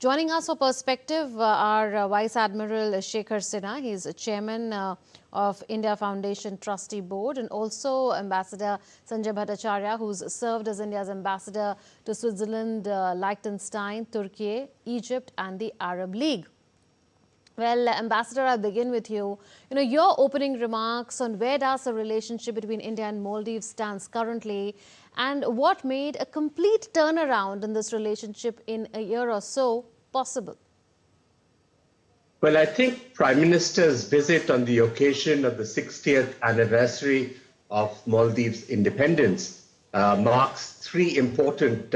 Joining us for perspective are Vice Admiral Shekhar Sinha. He's chairman of India Foundation Trustee Board, and also Ambassador Sanjay Bhattacharya, who's served as India's ambassador to Switzerland, Liechtenstein, Turkey, Egypt and the Arab League. Well, Ambassador, I'll begin with you. Your opening remarks on where does the relationship between India and Maldives stands currently, and what made a complete turnaround in this relationship in a year or so possible? Well, I think Prime Minister's visit on the occasion of the 60th anniversary of Maldives' independence marks three important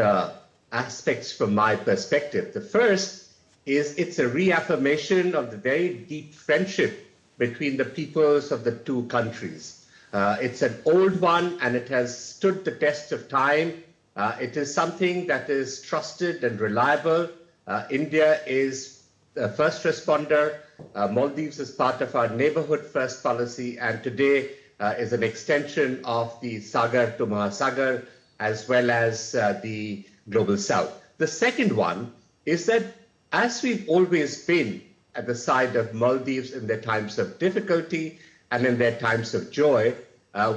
aspects from my perspective. The first is it's a reaffirmation of the very deep friendship between the peoples of the two countries. It's an old one and it has stood the test of time. It is something that is trusted and reliable. India is the first responder. Maldives is part of our neighborhood first policy, and today is an extension of the Sagar to Mahasagar as well as the Global South. The second one is that as we've always been at the side of Maldives in their times of difficulty and in their times of joy,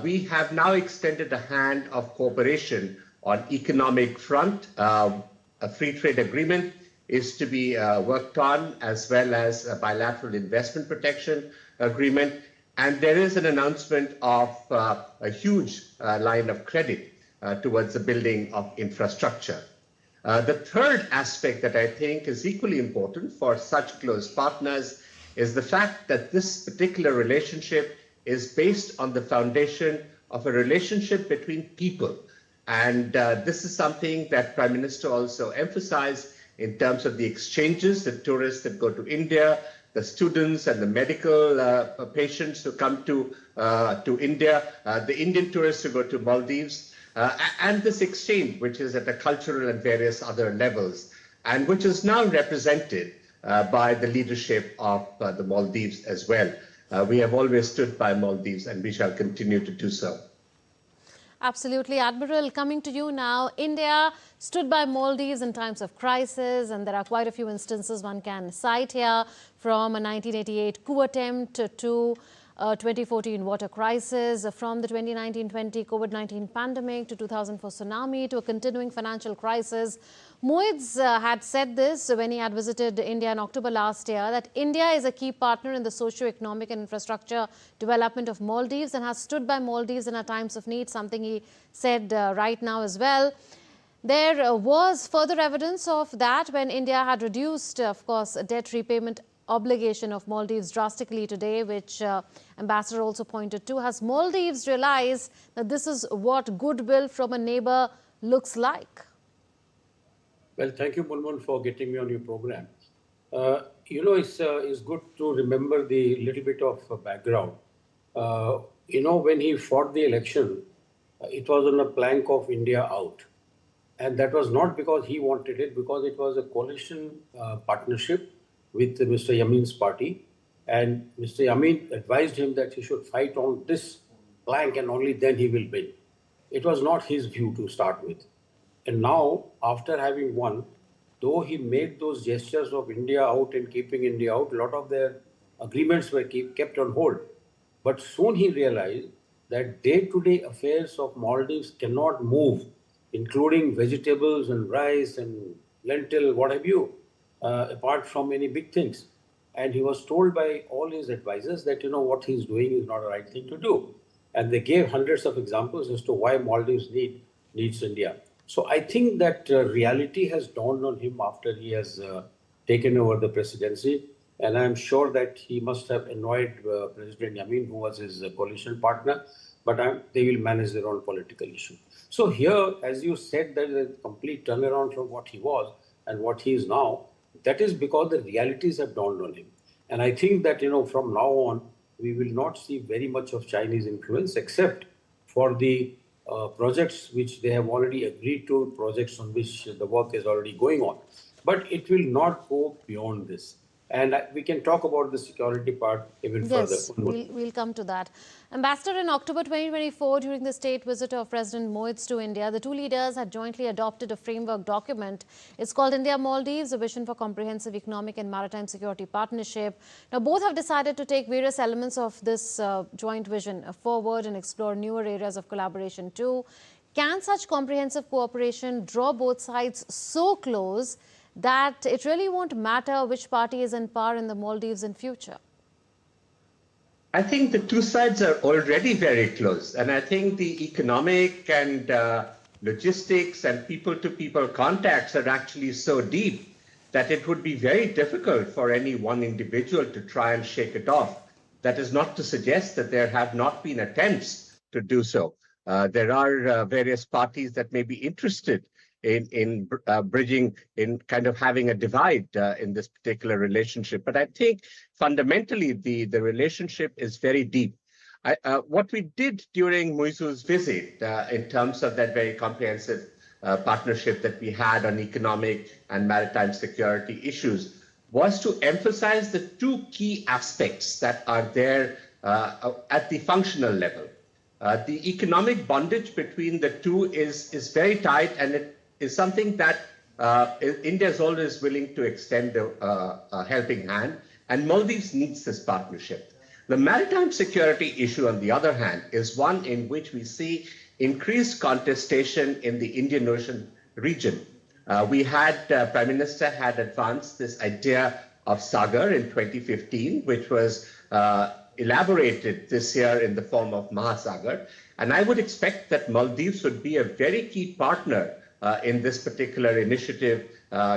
we have now extended a hand of cooperation on economic front. A free trade agreement is to be worked on, as well as a bilateral investment protection agreement. And there is an announcement of a huge line of credit towards the building of infrastructure. The third aspect that I think is equally important for such close partners is the fact that this particular relationship is based on the foundation of a relationship between people. And this is something that Prime Minister also emphasized in terms of the exchanges, the tourists that go to India, the students and the medical patients who come to India, the Indian tourists who go to Maldives, and this exchange, which is at a cultural and various other levels, and which is now represented by the leadership of the Maldives as well. We have always stood by Maldives, and we shall continue to do so. Absolutely. Admiral, coming to you now. India stood by Maldives in times of crisis, and there are quite a few instances one can cite here, from a 1988 coup attempt to 2014 water crisis, from the 2019-20 COVID-19 pandemic to 2004 tsunami to a continuing financial crisis. Moiz had said this when he had visited India in October last year, that India is a key partner in the socio-economic and infrastructure development of Maldives and has stood by Maldives in our times of need, something he said right now as well. There was further evidence of that when India had reduced, of course, debt repayment obligation of Maldives drastically today, which Ambassador also pointed to. Has Maldives realized that this is what goodwill from a neighbor looks like? Well, thank you, Munmun, for getting me on your program. It's good to remember the little bit of background. When he fought the election, it was on a plank of India out. And that was not because he wanted it, because it was a coalition partnership with Mr. Yamin's party, and Mr. Yamin advised him that he should fight on this plank and only then he will win. It was not his view to start with. And now, after having won, though he made those gestures of India out and keeping India out, a lot of their agreements were kept on hold. But soon he realized that day-to-day affairs of Maldives cannot move, including vegetables and rice and lentil, what have you, apart from any big things. And he was told by all his advisors that, what he's doing is not the right thing to do. And they gave hundreds of examples as to why Maldives needs India. So I think that reality has dawned on him after he has taken over the presidency. And I'm sure that he must have annoyed President Yamin, who was his coalition partner, but they will manage their own political issue. So here, as you said, there is a complete turnaround from what he was and what he is now. That is because the realities have dawned on him. And I think that, from now on, we will not see very much of Chinese influence, except for the projects which they have already agreed to, projects on which the work is already going on. But it will not go beyond this. And we can talk about the security part even further. Yes, we'll come to that. Ambassador, in October 2024, during the state visit of President Moitz to India, the two leaders had jointly adopted a framework document. It's called India-Maldives, a vision for comprehensive economic and maritime security partnership. Now, both have decided to take various elements of this joint vision forward and explore newer areas of collaboration too. Can such comprehensive cooperation draw both sides so close that it really won't matter which party is in power in the Maldives in future? I think the two sides are already very close. And I think the economic and logistics and people-to-people contacts are actually so deep that it would be very difficult for any one individual to try and shake it off. That is not to suggest that there have not been attempts to do so. There are various parties that may be interested in bridging, in kind of having a divide in this particular relationship. But I think fundamentally the relationship is very deep. What we did during Muizu's visit in terms of that very comprehensive partnership that we had on economic and maritime security issues was to emphasize the two key aspects that are there at the functional level. The economic bondage between the two is very tight, and it is something that India is always willing to extend a helping hand, and Maldives needs this partnership. The maritime security issue, on the other hand, is one in which we see increased contestation in the Indian Ocean region. Prime Minister had advanced this idea of Sagar in 2015, which was elaborated this year in the form of Mahasagar. And I would expect that Maldives would be a very key partner in this particular initiative,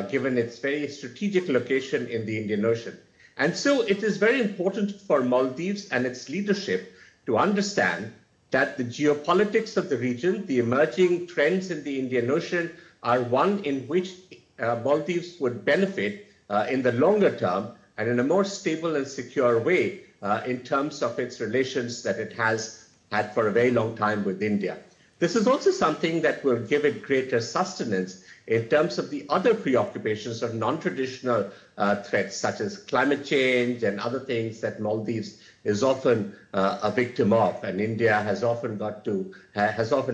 given its very strategic location in the Indian Ocean. And so it is very important for Maldives and its leadership to understand that the geopolitics of the region, the emerging trends in the Indian Ocean, are one in which Maldives would benefit in the longer term and in a more stable and secure way in terms of its relations that it has had for a very long time with India. This is also something that will give it greater sustenance in terms of the other preoccupations of non-traditional threats, such as climate change and other things that Maldives is often a victim of, and India has often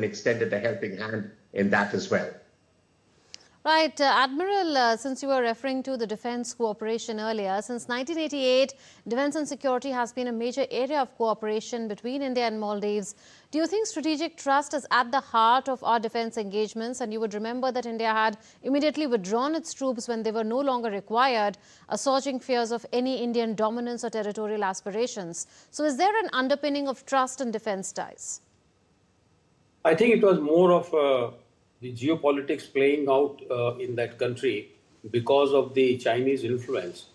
extended a helping hand in that as well. Right, Admiral, since you were referring to the defense cooperation earlier, since 1988, defense and security has been a major area of cooperation between India and Maldives. Do you think strategic trust is at the heart of our defense engagements? And you would remember that India had immediately withdrawn its troops when they were no longer required, assuaging fears of any Indian dominance or territorial aspirations. So is there an underpinning of trust and defense ties? I think it was more of the geopolitics playing out in that country because of the Chinese influence,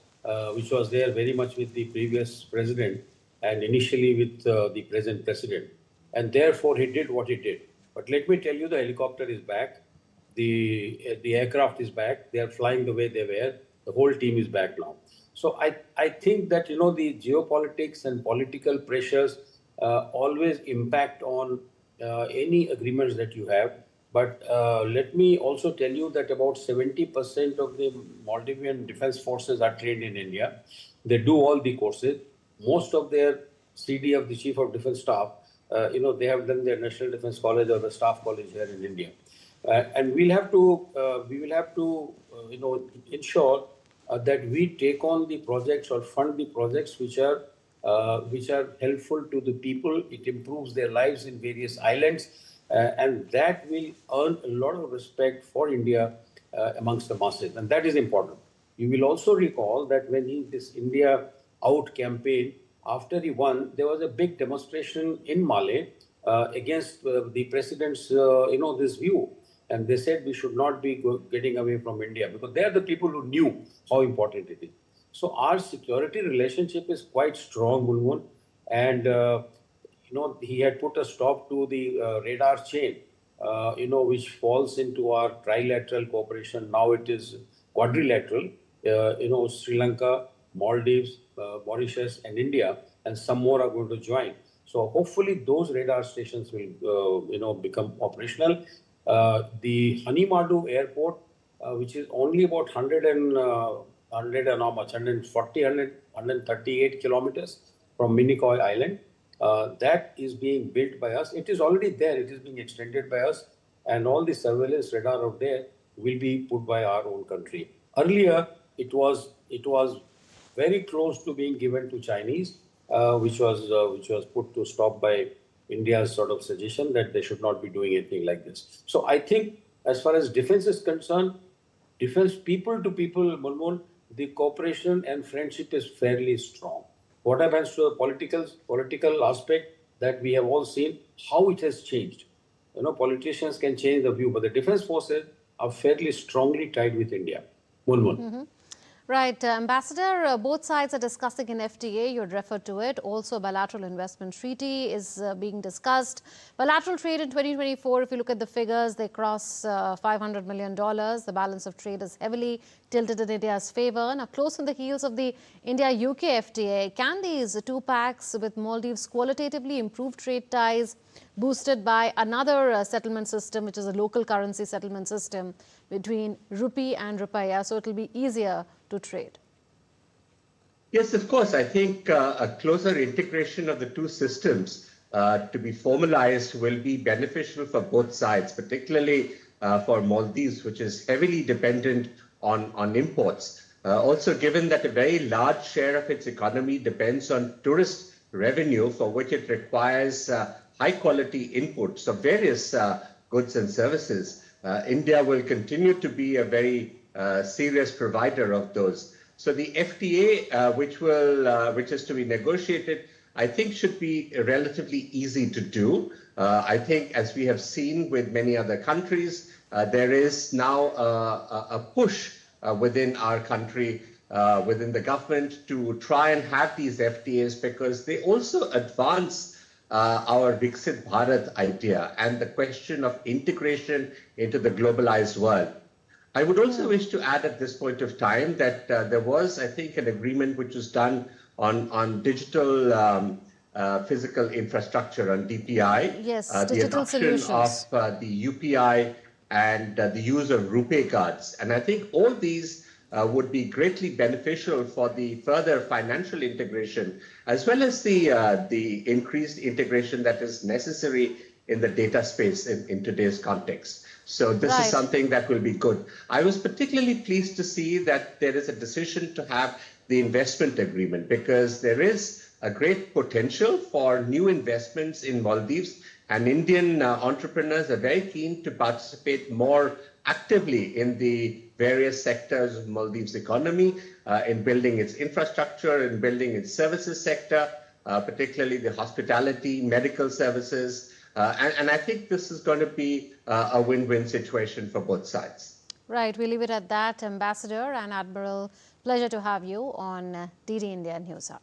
which was there very much with the previous president and initially with the present president. And therefore, he did what he did. But let me tell you, the helicopter is back. The aircraft is back. They are flying the way they were. The whole team is back now. So I think that, you know, the geopolitics and political pressures always impact on any agreements that you have. But let me also tell you that about 70% of the Maldivian defense forces are trained in India. They do all the courses. Most of their CDF, the Chief of Defense Staff, they have done their National Defense College or the Staff College here in India. And we will have to ensure that we take on the projects or fund the projects which are helpful to the people. It improves their lives in various islands. And that will earn a lot of respect for India amongst the masses. And that is important. You will also recall that when this India Out campaign, after he won, there was a big demonstration in Male against the president's, this view. And they said we should not be getting away from India because they are the people who knew how important it is. So our security relationship is quite strong, Mulmun. And he had put a stop to the radar chain, which falls into our trilateral cooperation. Now it is quadrilateral, Sri Lanka, Maldives, Mauritius, and India, and some more are going to join. So hopefully those radar stations will, become operational. The Hanimadu airport, which is only about 100 and how much, 140, 138 kilometers from Minicoy Island. That is being built by us. It is already there. It is being extended by us. And all the surveillance radar out there will be put by our own country. Earlier, it was very close to being given to Chinese, which was put to stop by India's sort of suggestion that they should not be doing anything like this. So I think as far as defense is concerned, defense people to people, Mulmul, the cooperation and friendship is fairly strong. What happens to the political aspect that we have all seen, how it has changed. You know, politicians can change the view, but the defense forces are fairly strongly tied with India. Mulmul. Right, Ambassador, both sides are discussing an FTA, you had referred to it. Also, a bilateral investment treaty is being discussed. Bilateral trade in 2024, if you look at the figures, they cross $500 million. The balance of trade is heavily tilted in India's favor. Now, close on the heels of the India-UK FTA, can these two pacts with Maldives qualitatively improve trade ties, boosted by another settlement system, which is a local currency settlement system between rupee and rupiah, so it will be easier to trade? Yes, of course. I think a closer integration of the two systems to be formalized will be beneficial for both sides, particularly for Maldives, which is heavily dependent on imports. Also, given that a very large share of its economy depends on tourist revenue, for which it requires high-quality inputs of various goods and services, India will continue to be a very serious provider of those. So the FTA, which is to be negotiated, I think should be relatively easy to do. I think, as we have seen with many other countries, there is now a push within our country, within the government, to try and have these FTAs because they also advance our Viksit Bharat idea and the question of integration into the globalized world. I would also wish to add at this point of time that there was, I think, an agreement which was done on digital physical infrastructure, on DPI. Yes, the digital adoption solutions. of the UPI and the use of RuPay cards. And I think all these would be greatly beneficial for the further financial integration, as well as the increased integration that is necessary in the data space in today's context. So this is something that will be good. I was particularly pleased to see that there is a decision to have the investment agreement, because there is a great potential for new investments in Maldives, and Indian entrepreneurs are very keen to participate more actively in the various sectors of Maldives economy, in building its infrastructure, in building its services sector, particularly the hospitality, medical services. And I think this is going to be a win-win situation for both sides. Right, we'll leave it at that. Ambassador and Admiral, pleasure to have you on DD India News Hour.